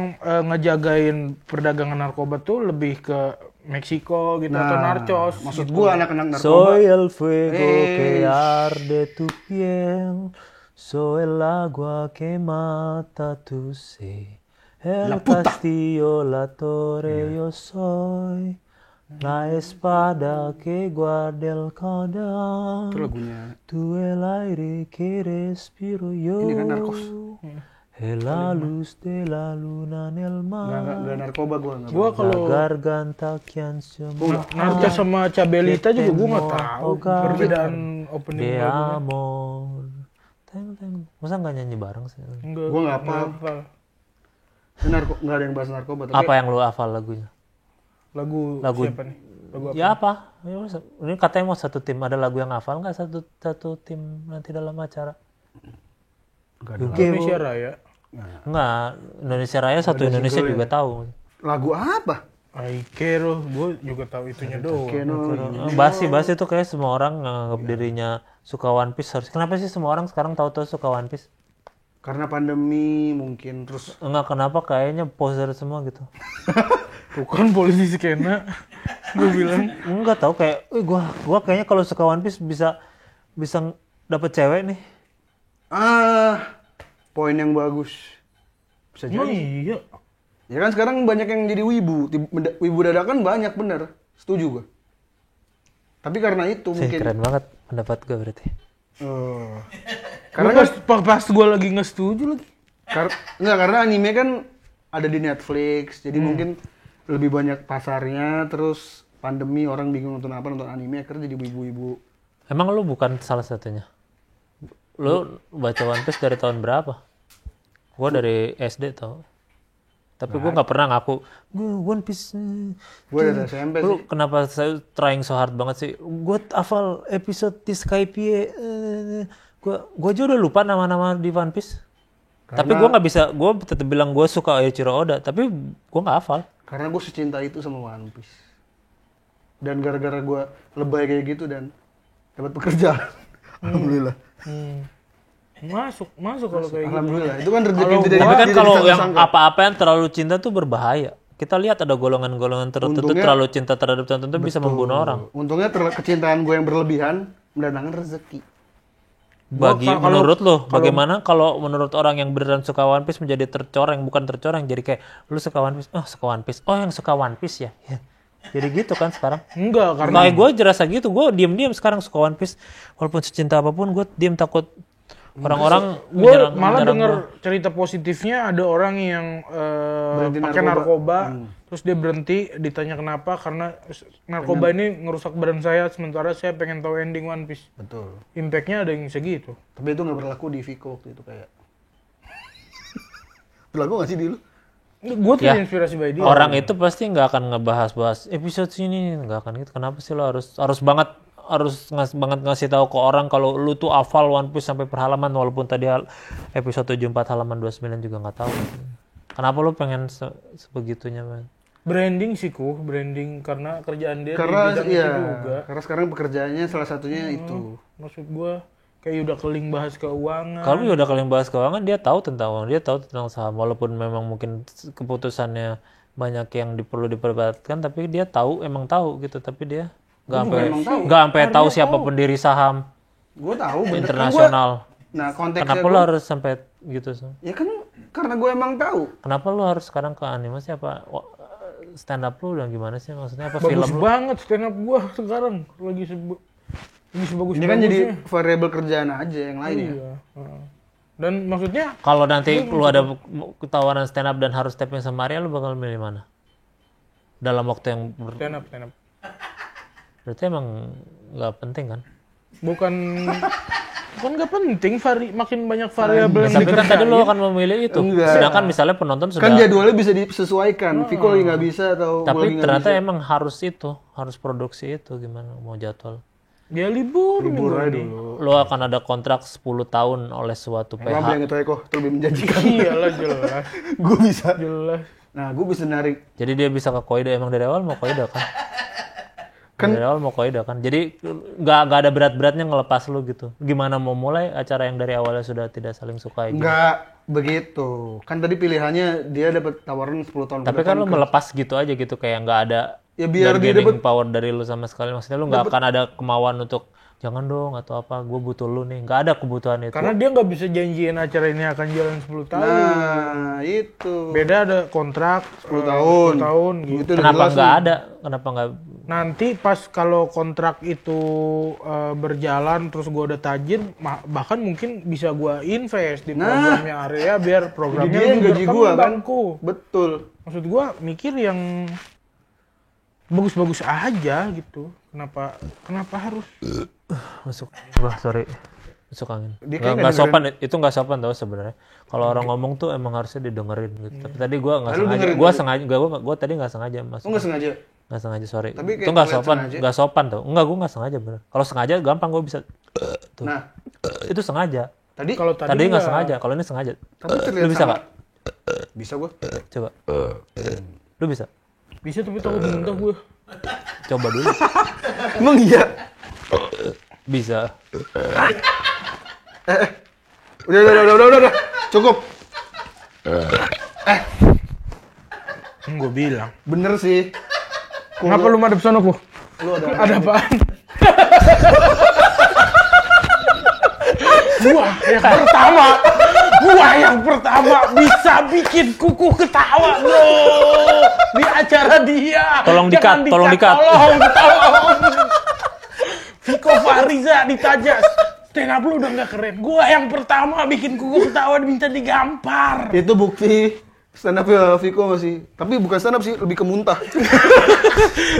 ngejagain perdagangan narkoba tuh lebih ke Meksiko gitu atau narcos. maksud gue anak-anak narkoba. Soy el fuego que arde tu piel, soy el agua que mata tu sed. El castillo, la torre, yo soy la espada que guarda el caudal. Itu lagunya. Tu el aire que respiro yo. Ini kan narkos. La luz de la luna en el mar. Enggak narkoba gue. Gua kalau La garganta quien se narcos sama Cabelita juga gua nggak tahu Oga. perbedaan opening de lagunya. amor. Teng. Masa nggak nyanyi bareng sih? Enggak. Gua nggak hafal. Nggak ada yang bahas narkoba. Tapi Apa yang lu hafal lagunya? Lagu Lagu- siapa nih? Lagu apa? Ya apa? Ini katanya mau satu tim. Ada lagu yang hafal nggak satu tim nanti dalam acara? Indonesia Raya. Enggak. Indonesia Raya satu Indonesia juga tahu. lagu apa? Aikero, gue juga tahu itunya doang. Basi itu kayak semua orang nganggap dirinya suka One Piece harus. Kenapa sih semua orang sekarang tahu-tahu suka One Piece? Karena pandemi mungkin terus. Enggak, kenapa kayaknya poser semua gitu. Bukan politisi kena. Gue bilang Enggak tahu kayak, gua kayaknya kalau suka One Piece bisa dapet cewek nih. Poin yang bagus. Bisa emang jadi. iya. Ya kan sekarang banyak yang jadi wibu. Wibu dadakan banyak bener. Setuju gue. Tapi karena itu mungkin. Keren banget pendapat gue berarti. Karena Pas gue lagi nggak setuju lagi. karena anime kan ada di Netflix. Jadi mungkin lebih banyak pasarnya. Terus pandemi orang bingung nonton apa, nonton anime. Akhirnya jadi wibu-wibu. Emang lu bukan salah satunya? Lu baca One Piece dari tahun berapa? Gua dari SD tau. Tapi gue nggak pernah ngaku gue One Piece. Gue dari SMP Lu sih. kenapa saya trying so hard banget sih? Gue hafal episode di Skype. Gue aja udah lupa nama-nama di One Piece. Tapi gue nggak bisa. Gue tetap bilang gue suka Eiichiro Oda. Tapi gue nggak hafal. Karena gue secinta itu sama One Piece. Dan gara-gara gue lebay kayak gitu dan dapat pekerjaan. Alhamdulillah. Masuk kalau kayak gitu. Alhamdulillah. Itu kan rezeki Kalau tidak Tapi kan tidak kalau yang disangka-sangka. apa-apa yang terlalu cinta tuh berbahaya. Kita lihat ada golongan-golongan tertentu Untungnya- terlalu cinta terhadap tertentu bisa membunuh orang. Untungnya kecintaan gue yang berlebihan mendatangkan rezeki. Menurut lo, bagaimana kalau menurut orang yang beneran suka One Piece menjadi tercoreng, bukan tercoreng, jadi kayak lu suka One Piece, suka One Piece, yang suka One Piece ya. Jadi gitu kan sekarang. Enggak, karena Kayak gue jerasa gitu, gue diam-diam sekarang suka One Piece, walaupun secinta apapun gue diam takut Orang-orang Gue malah menyerang denger gua. cerita positifnya ada orang yang Berhenti pakai narkoba. narkoba, terus dia berhenti, ditanya kenapa, karena narkoba ini ngerusak badan saya, sementara saya pengen tahu ending One Piece. Betul. Impact-nya ada yang segitu. Tapi itu nggak berlaku di Vico waktu itu kayak. Berlaku nggak sih di lu? Gue tuh Ya, inspirasi by dia. Orang itu pasti nggak akan ngebahas-bahas episode sini, nggak akan gitu. Kenapa sih lo harus banget ngasih tahu ke orang kalau lu tuh hafal One Piece sampai per halaman, walaupun tadi episode 74 halaman 29 juga nggak tahu. Kenapa lu pengen sebegitunya, man? Branding sih branding karena kerjaan dia Karena di bidang iya, itu juga. karena sekarang pekerjaannya salah satunya itu. Maksud gue kayak udah keling bahas keuangan. Kalau udah kalian bahas keuangan, dia tahu tentang uang, dia tahu tentang saham, walaupun memang mungkin keputusannya banyak yang perlu diperdebatkan, tapi dia emang tahu gitu, tapi dia nggak sampai tahu siapa pendiri saham Gue tahu bener. internasional. Nah konteksnya Kenapa lo harus sampai gitu sih? ya kan karena gue emang tahu. Kenapa lo harus sekarang ke animasi apa? Stand up lu udah gimana sih, maksudnya apa? Bagus Film lu? banget stand up gue sekarang lagi sebagus Ini kan jadi variabel kerjaan aja yang lain ya. Iya. Dan maksudnya Kalau nanti lu ada tawaran stand up dan harus tapping sama Arya, lu bakal milih mana? Dalam waktu yang stand up. berarti emang nggak penting kan? Bukan nggak penting, makin banyak variabel yang Tapi kan tadi dikerjain. lu akan memilih itu. Enggak. Sedangkan misalnya penonton sudah. Kan jadwalnya bisa disesuaikan. Vico lagi nggak bisa atau gue lagi Tapi nggak ternyata bisa. emang harus produksi itu, gimana mau jadwal? Dia libur minggu aja ini. dulu. Lo akan ada kontrak 10 tahun oleh suatu Emang PH. yang itu Eko itu lebih menjanjikan. Iyalah jelas. Gue bisa. Jelas. Nah gue bisa narik. Jadi dia bisa ke Koida, emang dari awal mau Koida kan? Dari awal mau Koida kan? Jadi nggak ada berat-beratnya ngelepas lu gitu. Gimana mau mulai acara yang dari awalnya sudah tidak saling suka gitu? Nggak begitu. Kan tadi pilihannya dia dapat tawaran 10 tahun ke Tapi kan lu melepas gitu aja gitu, kayak nggak ada Ya, biar dia bargaining power dari lu sama sekali. Maksudnya lu nggak akan ada kemauan untuk jangan dong atau apa, gue butuh lu nih. Nggak ada kebutuhan itu. Karena dia nggak bisa janjiin acara ini akan jalan 10 tahun. Nah itu. Beda ada kontrak 10 tahun. 10 tahun gitu. Itu udah Kenapa jelas nggak nih. ada? Kenapa nggak? Nanti pas kalau kontrak itu berjalan terus gue udah tajin, bahkan mungkin bisa gue invest di programnya Arya biar Jadi programnya dia yang lebih gaji gua kan. berkembang. Betul. Maksud gue mikir yang bagus-bagus aja gitu. Kenapa harus? Masuk. Wah, sorry. Masuk angin. Dia Nggak kayak sopan, itu nggak sopan tau sebenarnya. Kalau orang ngomong tuh emang harusnya didengerin gitu. Tapi tadi gue nggak Lalu sengaja. dengerin Gue tadi nggak sengaja masuk. Lu nggak sengaja. Nggak sengaja, sorry. Tapi kayak Itu nggak kelihatan sopan, sengaja. nggak sopan tuh. Enggak, gue nggak sengaja bener. Kalau sengaja gampang gue bisa. Tuh. Nah Itu sengaja. tadi Kalau Tadi nggak sengaja. Kalau ini sengaja. tapi terlihat Lu bisa sama. nggak? Bisa gue. Coba. Lu bisa? Bisa tapi takut muntah gue. Coba dulu. Emang iya. Bisa. Udah. Cukup. Gue bilang. Bener sih. Kenapa lu madep sono ku? Lu Ada apaan? Gua yang pertama bisa bikin kuku ketawa, bro. Di acara dia. Tolong Jangan di-cut, tolong di-cut. Tolong. Viko Fariza ditajas. Stand up lu udah nggak keren. Gua yang pertama bikin kuku ketawa minta digampar. Itu bukti stand up ya Vico masih. Tapi bukan stand up sih, lebih ke muntah.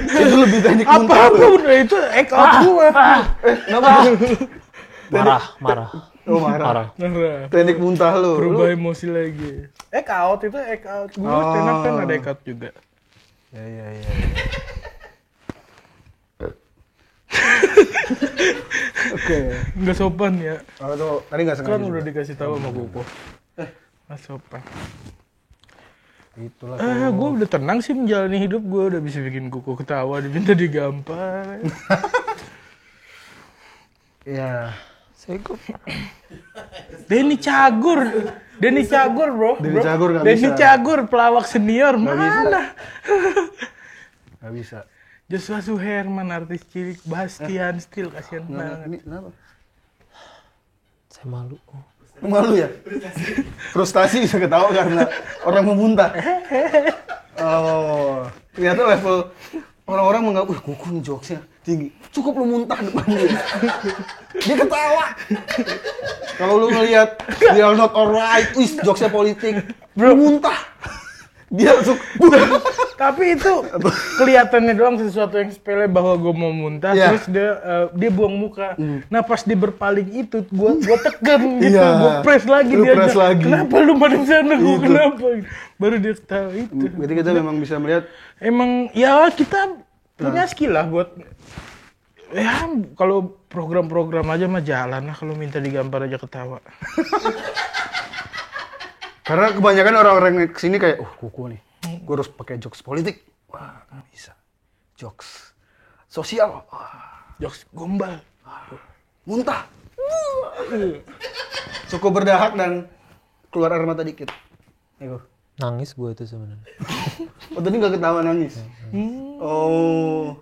Itu lebih teknik muntah. Apa udah itu act out gua. Kenapa? Marah. Oh marah. Nah, Teknik muntah lu. berubah emosi lagi. Act out itu act out. Gua stand up kan ada act out juga. Ya. Oke. Nggak sopan ya. Oh tuh, tadi nggak sengaja. Kan udah dikasih tahu sama Koko. Nggak sopan. Itulah. Gue udah tenang sih menjalani hidup. Gue udah bisa bikin Koko ketawa, diminta digampar. Ya. Denny Cagur, bro. Denny Cagur nggak Denny bisa. Cagur, pelawak senior mana? Nggak bisa. Joshua Suherman, artis cilik, Bastian Steel, kasihan Nggak, banget. ini kenapa? Saya malu. Lu malu ya? Frustasi bisa ketawa karena orang memuntah. Oh, ternyata level orang-orang menganggap, wah kuku nih jokesnya. tinggi. Cukup lu muntah depan dia. Dia ketawa. Kalau lu ngelihat we are not alright, wis jokesnya politik. Bro muntah. Dia langsung Tapi itu kelihatannya doang sesuatu yang sepele bahwa gue mau muntah, Iya. terus dia buang muka. Nah pas dia berpaling itu, gue tekan gitu, Iya. gue press lagi Lu dia. press lagi. Kenapa lu pada sana? Gue Gitu. kenapa? Baru dia tahu itu. berarti kita memang bisa melihat Emang ya kita punya skill lah buat ya kalau program-program aja mah jalan lah, kalau minta digambar aja ketawa. karena kebanyakan orang-orang yang kesini kayak, kuku nih, gue harus pakai jokes politik. Wah, nggak bisa. Jokes sosial, wah, Jokes gombal. muntah. Cukup berdahak dan keluar air mata dikit. Ayo. Nangis gue itu sebenarnya. Oh, tadi nggak ketawa nangis. Oh.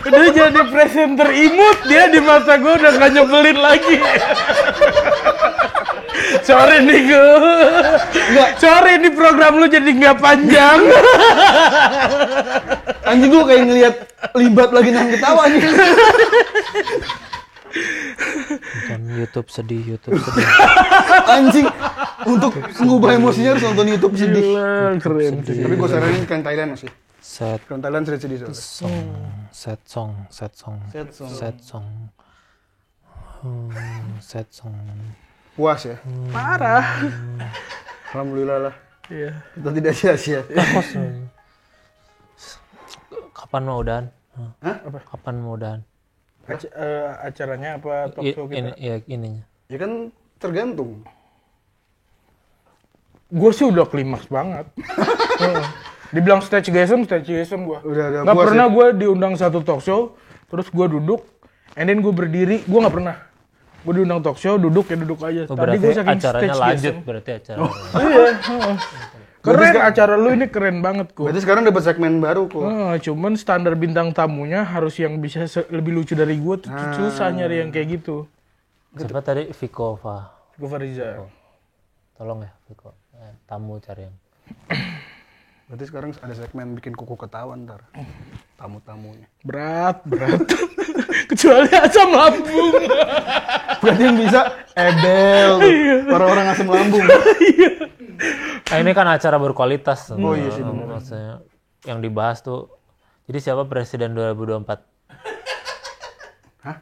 Udah jadi presenter imut, dia di mata gue udah gak nyebelin lagi. Sorry nih gue. Sorry nih program lu jadi gak panjang. Anjing gue kayak ngeliat libat lagi nahan ketawa nih. Bukan YouTube sedih. Anjing, untuk mengubah emosinya harus nonton YouTube sedih. Gila, keren. Tapi gue saranin kan Thailand masih. Sad Kan Thailand sedih soalnya. sad song. Sad song. Puas ya. Parah. Alhamdulillah lah. Iya. Kita tidak sia-sia. Kapan mau udahan? Hah? Kapan mau udahan? Acaranya apa talk show kita? Ininya. Ya kan tergantung. Gue sih udah klimaks banget. Dibilang stage GSM gue. Udah Gak puas pernah ya? gue diundang satu talk show, terus gue duduk, and then gue berdiri, gue gak pernah. Gue diundang talk show, duduk aja. Oh, Tadi berarti gue saking acaranya stage lanjut GSM. berarti acara. Iya. Keren, acara lu ini keren banget kok. Berarti sekarang dapat segmen baru kok. Cuman standar bintang tamunya harus yang bisa lebih lucu dari gue, tuh susah nyari yang kayak gitu. Siapa tadi? Viko Fa. Gue Fariza. Tolong ya Viko. Tamu cari yang. Berarti sekarang ada segmen bikin kuku ketawa ntar. Tamu-tamunya. Berat. Kecuali asam lambung. Berarti yang bisa Ebel tuh. Orang-orang asam lambung. Nah, ini kan acara berkualitas. Oh iya sih, bener. Maksudnya yang dibahas tuh. Jadi siapa presiden 2024? Hah?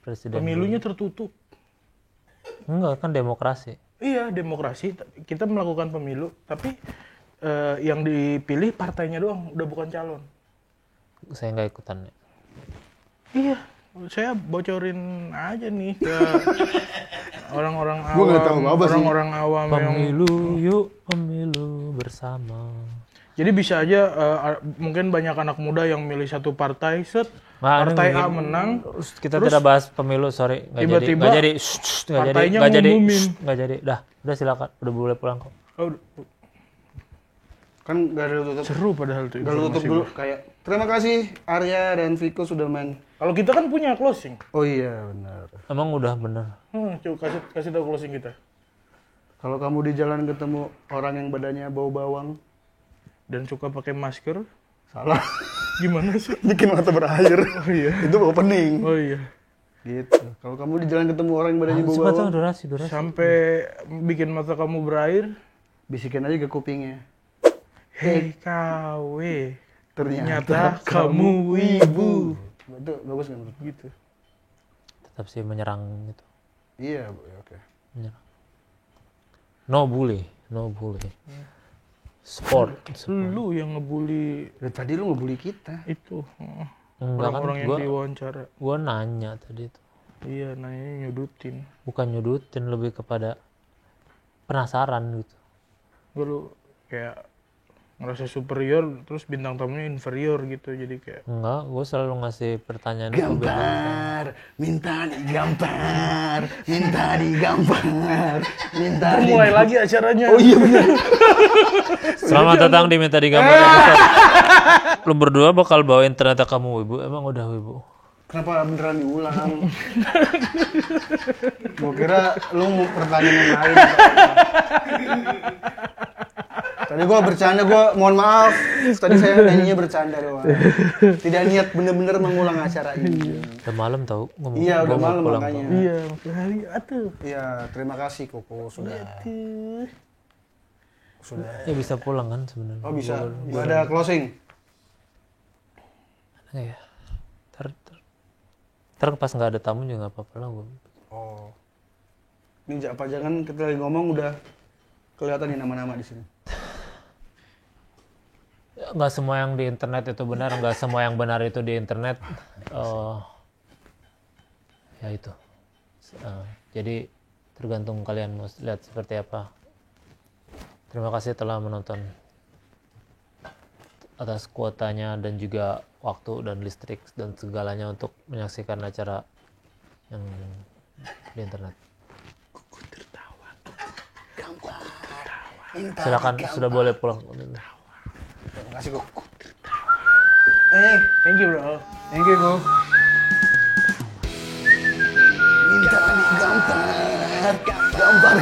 Presiden. Pemilunya tertutup. Enggak, kan demokrasi. Iya, demokrasi. Kita melakukan pemilu, tapi yang dipilih partainya doang, udah bukan calon. Saya nggak ikutan. Iya, saya bocorin aja nih ke orang-orang awam. Gua nggak tahu apa sih. Orang-orang awam yang Pemilu, yuk pemilu bersama. jadi bisa aja mungkin banyak anak muda yang milih satu partai, set Nah, partai ini A mungkin- menang, Kita terus tidak bahas pemilu, sorry. tiba-tiba nggak jadi, partainya nggak jadi, ngumumin. nggak jadi. Udah silakan, udah boleh pulang kok. oh, Kan gak ada tutup. seru padahal tuh. Gak lu tutup informasi dulu gua. kayak terima kasih Arya dan Viko sudah main. Kalau kita kan punya closing. Oh iya benar. Emang udah bener. Coba kasih tahu closing kita. Kalau kamu di jalan ketemu orang yang badannya bau bawang, Dan suka pakai masker. salah. Gimana sih? Bikin mata berair. Oh iya. Itu opening. Oh iya. Gitu. Kalau kamu di jalan ketemu orang yang badannya bau Cepat bawang, durasi. Sampai bikin mata kamu berair. bisikin aja ke kupingnya. Hei KW, Ternyata ternyata kamu wibu. Itu bagus kan? Gitu. Tetap sih menyerang gitu. Iya, oke. Menyerang. No bully. Sport. Lu yang ngebully Dari tadi lu ngebully kita. itu. Enggak kan, Orang-orang yang gua diwawancara. nanya tadi itu. Iya, nanya nyudutin. Bukan nyudutin, lebih kepada penasaran gitu. Gue lu kayak ngerasa superior, terus bintang tamunya inferior gitu. Jadi kayak Enggak, gue selalu ngasih pertanyaan itu biar Gambar, minta digambar, minta digambar, minta mulai lagi acaranya. Oh iya benar. Selamat datang di Minta Digambar episode. Lu berdua bakal bawain ternyata kamu wibu. Emang udah wibu? Kenapa beneran diulang? Gua kira lu mau pertanyaan yang lain. Tadi Ya gue bercanda, gue mohon maaf. Tadi saya nyanyinya bercanda doang. Tidak niat bener-bener mengulang acara ini. Udah malam tau. Iya, udah Gua mau malam pulang, makanya. Pak. Iya, makin hari atuh. Iya, terima kasih Koko sudah. Ya bisa pulang kan sebenarnya. Oh bisa. Gak ada closing. Iya. Ntar pas nggak ada tamu juga nggak apa-apa lah gua. Oh. Ini apa jangan kita lagi ngomong udah kelihatan nih nama-nama di sini. Nggak semua yang di internet itu benar, nggak semua yang benar itu di internet. Ya itu. Jadi tergantung kalian mau lihat seperti apa. Terima kasih telah menonton atas kuotanya dan juga waktu dan listrik dan segalanya untuk menyaksikan acara yang di internet. Silakan sudah boleh pulang. Terima kasih Koko. Thank you, bro. Thank you Koko. Minta digambar, gambar.